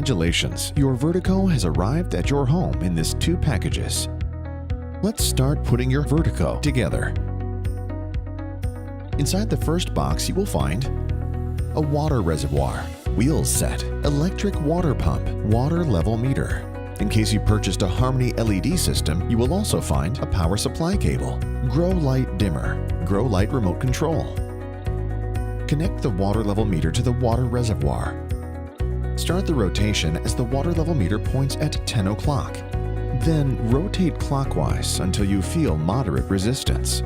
Congratulations, your Vertico has arrived at your home in this 2 packages. Let's start putting your Vertico together. Inside the first box you will find a water reservoir, wheels set, electric water pump, water level meter. In case you purchased a Harmony LED system, you will also find a power supply cable, grow light dimmer, grow light remote control. Connect the water level meter to the water reservoir. Start the rotation as the water level meter points at 10 o'clock. Then rotate clockwise until you feel moderate resistance.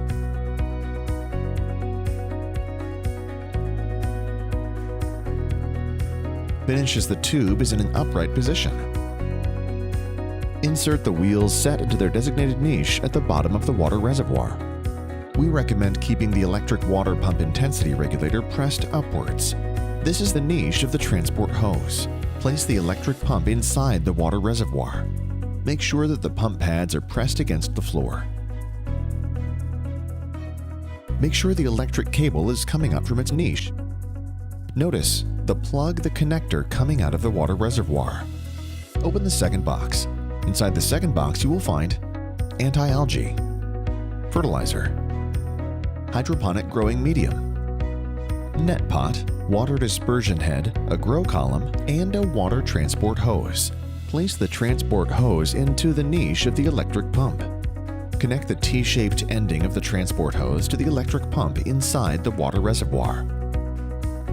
Finish as the tube is in an upright position. Insert the wheels set into their designated niche at the bottom of the water reservoir. We recommend keeping the electric water pump intensity regulator pressed upwards. This is the niche of the transport hose. Place the electric pump inside the water reservoir. Make sure that the pump pads are pressed against the floor. Make sure the electric cable is coming up from its niche. Notice the connector coming out of the water reservoir. Open the second box. Inside the second box you will find anti-algae, fertilizer, hydroponic growing medium, net pot, water dispersion head, a grow column, and a water transport hose. Place the transport hose into the niche of the electric pump. Connect the T-shaped ending of the transport hose to the electric pump inside the water reservoir.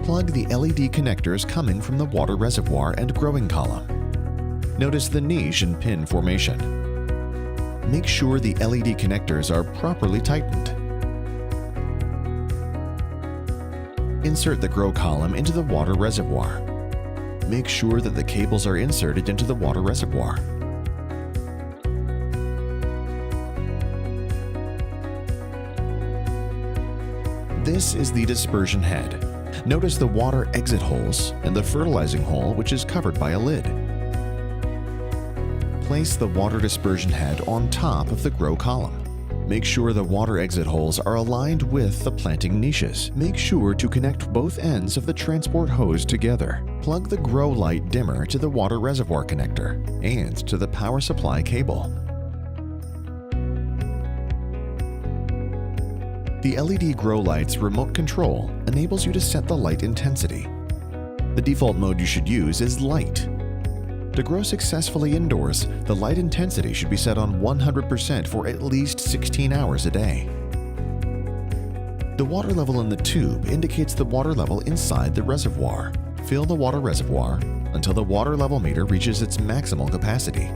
Plug the LED connectors coming from the water reservoir and growing column. Notice the niche and pin formation. Make sure the LED connectors are properly tightened. Insert the grow column into the water reservoir. Make sure that the cables are inserted into the water reservoir. This is the dispersion head. Notice the water exit holes and the fertilizing hole, which is covered by a lid. Place the water dispersion head on top of the grow column. Make sure the water exit holes are aligned with the planting niches. Make sure to connect both ends of the transport hose together. Plug the grow light dimmer to the water reservoir connector and to the power supply cable. The LED grow light's remote control enables you to set the light intensity. The default mode you should use is light. To grow successfully indoors, the light intensity should be set on 100% for at least 16 hours a day. The water level in the tube indicates the water level inside the reservoir. Fill the water reservoir until the water level meter reaches its maximal capacity.